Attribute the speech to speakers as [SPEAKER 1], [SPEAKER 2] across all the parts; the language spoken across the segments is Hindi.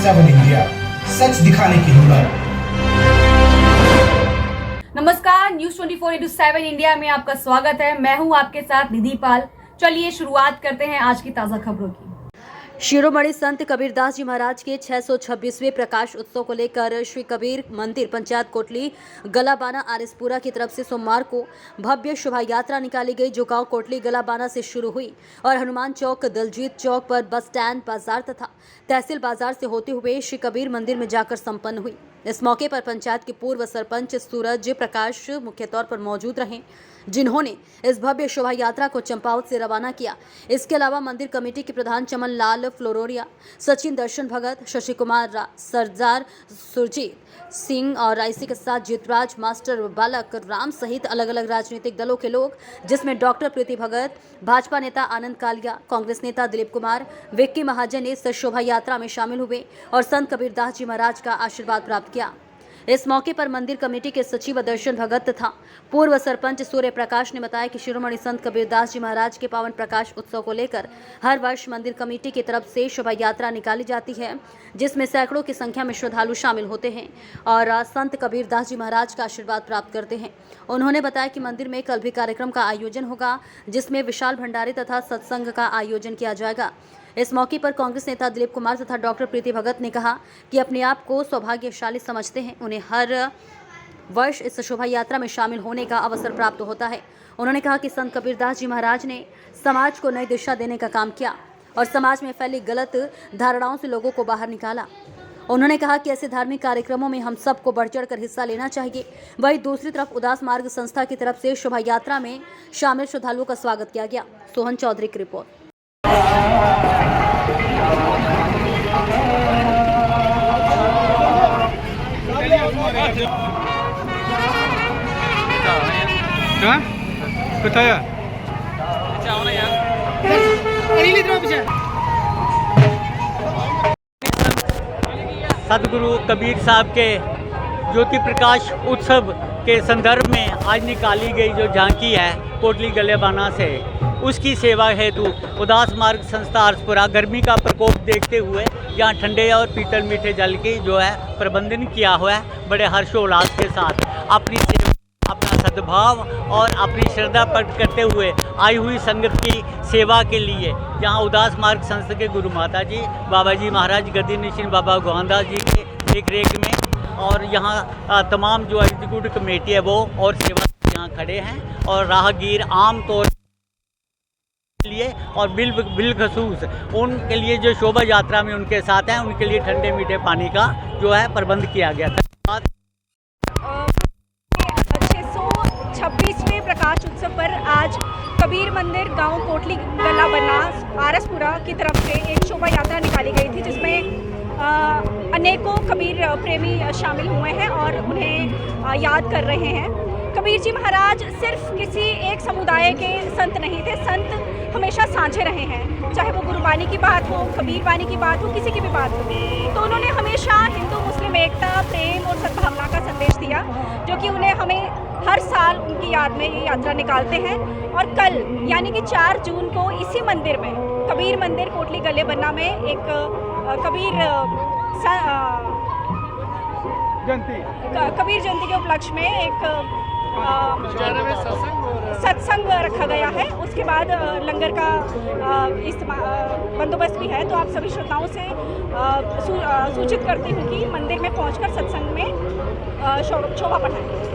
[SPEAKER 1] 7 इंडिया, सच दिखाने की हिम्मत।
[SPEAKER 2] नमस्कार, न्यूज 24/7 इंडिया में आपका स्वागत है। मैं हूं आपके साथ निधि पाल। चलिए शुरुआत करते हैं आज की ताजा खबरों की।
[SPEAKER 3] शिरोमणि संत कबीरदास जी महाराज के 626वें प्रकाश उत्सव को लेकर श्री कबीर मंदिर पंचायत कोटली गलाबाना आरएसपुरा की तरफ से सोमवार को भव्य शोभा यात्रा निकाली गई, जो गांव कोटली गलाबाना से शुरू हुई और हनुमान चौक, दलजीत चौक पर बस स्टैंड, बाजार तथा तहसील बाजार से होते हुए श्री कबीर मंदिर में जाकर संपन्न हुई। इस मौके पर पंचायत के पूर्व सरपंच सूरज प्रकाश मुख्य तौर पर मौजूद रहे, जिन्होंने इस भव्य शोभा यात्रा को चंपावत से रवाना किया। इसके अलावा मंदिर कमेटी के प्रधान चमन लाल फ्लोरोरिया, सचिन दर्शन भगत, शशि कुमार, सरदार सुरजीत सिंह और रायसी के साथ जीतराज, मास्टर बालक राम सहित अलग अलग राजनीतिक दलों के लोग, जिसमें डॉक्टर प्रीति भगत, भाजपा नेता आनंद कालिया, कांग्रेस नेता दिलीप कुमार, विक्की महाजन इस शोभा यात्रा में शामिल हुए और संत कबीरदास जी महाराज का आशीर्वाद प्राप्त किया। इस मौके पर मंदिर कमेटी के सचिव दर्शन भगत तथा पूर्व सरपंच सूर्य प्रकाश ने बताया कि शिरोमणि संत कबीरदास जी महाराज के पावन प्रकाश उत्सव को लेकर हर वर्ष मंदिर कमेटी की तरफ से शोभा यात्रा निकाली जाती है, जिसमें सैकड़ों की संख्या में श्रद्धालु शामिल होते हैं और संत कबीरदास जी महाराज का आशीर्वाद प्राप्त करते हैं। उन्होंने बताया कि मंदिर में कल भी कार्यक्रम का आयोजन होगा, जिसमें विशाल भंडारे तथा सत्संग का आयोजन किया जाएगा। इस मौके पर कांग्रेस नेता दिलीप कुमार तथा डॉक्टर प्रीति भगत ने कहा कि अपने आप को सौभाग्यशाली समझते हैं, उन्हें हर वर्ष इस शोभा यात्रा में शामिल होने का अवसर प्राप्त होता है। उन्होंने कहा कि संत कबीरदास जी महाराज ने समाज को नई दिशा देने का काम किया और समाज में फैली गलत धारणाओं से लोगों को बाहर निकाला। उन्होंने कहा कि ऐसे धार्मिक कार्यक्रमों में हम सबको बढ़ चढ़ कर हिस्सा लेना चाहिए। वहीं दूसरी तरफ उदास मार्ग संस्था की तरफ से शोभा यात्रा में शामिल श्रद्धालुओं का स्वागत किया गया। सोहन चौधरी की रिपोर्ट।
[SPEAKER 4] सदगुरु कबीर साहब के ज्योति प्रकाश उत्सव के संदर्भ में आज निकाली गई जो झांकी है कोटली गलेबाना से, उसकी सेवा हेतु उदास मार्ग संस्था आरएसपुरा गर्मी का प्रकोप देखते हुए यहाँ ठंडे और पीतल मीठे जल की जो है प्रबंधन किया हुआ है। बड़े हर्षोल्लास के साथ अपनी सेवा, अपना सद्भाव और अपनी श्रद्धा प्रकट करते हुए आई हुई संगत की सेवा के लिए यहाँ उदास मार्ग संस्था के गुरु माता जी, बाबा जी महाराज गद्दी निशिन बाबा गोहानदास जी के देख रेख में और यहाँ तमाम जो एग्जीक्यूटिव कमेटी है वो और सेवा यहाँ खड़े हैं और राहगीर आम तौर लिए और बिलखसूस उनके लिए जो शोभा यात्रा में उनके साथ हैं, उनके लिए ठंडे मीठे पानी का जो है प्रबंध किया गया था।
[SPEAKER 5] 626वें प्रकाश उत्सव पर आज कबीर मंदिर गांव कोटली गलाबाना आरएसपुरा की तरफ से एक शोभा यात्रा निकाली गई थी, जिसमें अनेकों कबीर प्रेमी शामिल हुए हैं और उन्हें याद कर रहे हैं। कबीर जी महाराज सिर्फ किसी एक समुदाय के संत नहीं थे, संत हमेशा साझे रहे हैं, चाहे वो गुरुबानी की बात हो, कबीर बानी की बात हो, किसी की भी बात हो। तो उन्होंने हमेशा हिंदू मुस्लिम एकता, प्रेम और सद्भावना का संदेश दिया, जो कि उन्हें हमें हर साल उनकी याद में ये यात्रा निकालते हैं। और कल यानी कि 4 जून को इसी मंदिर में कबीर मंदिर कोटली गलेबाना में एक कबीर जयंती के उपलक्ष्य में एक सत्संग रखा गया है। उसके बाद लंगर का बंदोबस्त भी है। तो आप सभी श्रोताओं से सूचित करती हूँ कि मंदिर में पहुंचकर सत्संग में शोभा बढ़ाएं।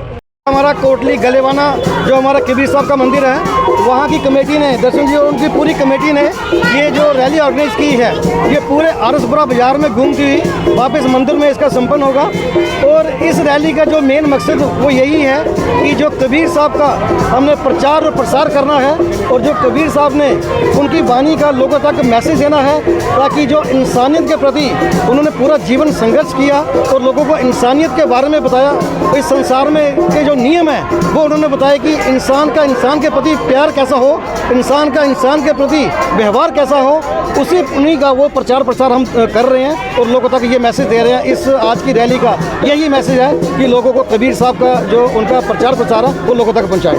[SPEAKER 6] हमारा कोटली गलेबाना जो हमारा कबीर साहब का मंदिर है, वहाँ की कमेटी ने, दर्शन जी और उनकी पूरी कमेटी ने ये जो रैली ऑर्गेनाइज की है, ये पूरे आरएसपुरा बाजार में घूमती हुई वापस मंदिर में इसका संपन्न होगा। और इस रैली का जो मेन मकसद वो यही है कि जो कबीर साहब का हमने प्रचार और प्रसार करना है और जो कबीर साहब ने उनकी वाणी का लोगों तक मैसेज देना है, ताकि जो इंसानियत के प्रति उन्होंने पूरा जीवन संघर्ष किया और लोगों को इंसानियत के बारे में बताया। इस संसार में के जो नियम है वो उन्होंने बताया कि इंसान का इंसान के प्रति प्यार कैसा हो, इंसान का इंसान के प्रति व्यवहार कैसा हो, उसी उन्हीं का वो प्रचार प्रसार हम कर रहे हैं और लोगों तक ये मैसेज दे रहे हैं। इस आज की रैली का यही मैसेज है कि लोगों को कबीर साहब का जो उनका प्रचार प्रसार है वो लोगों तक पहुँचाएं।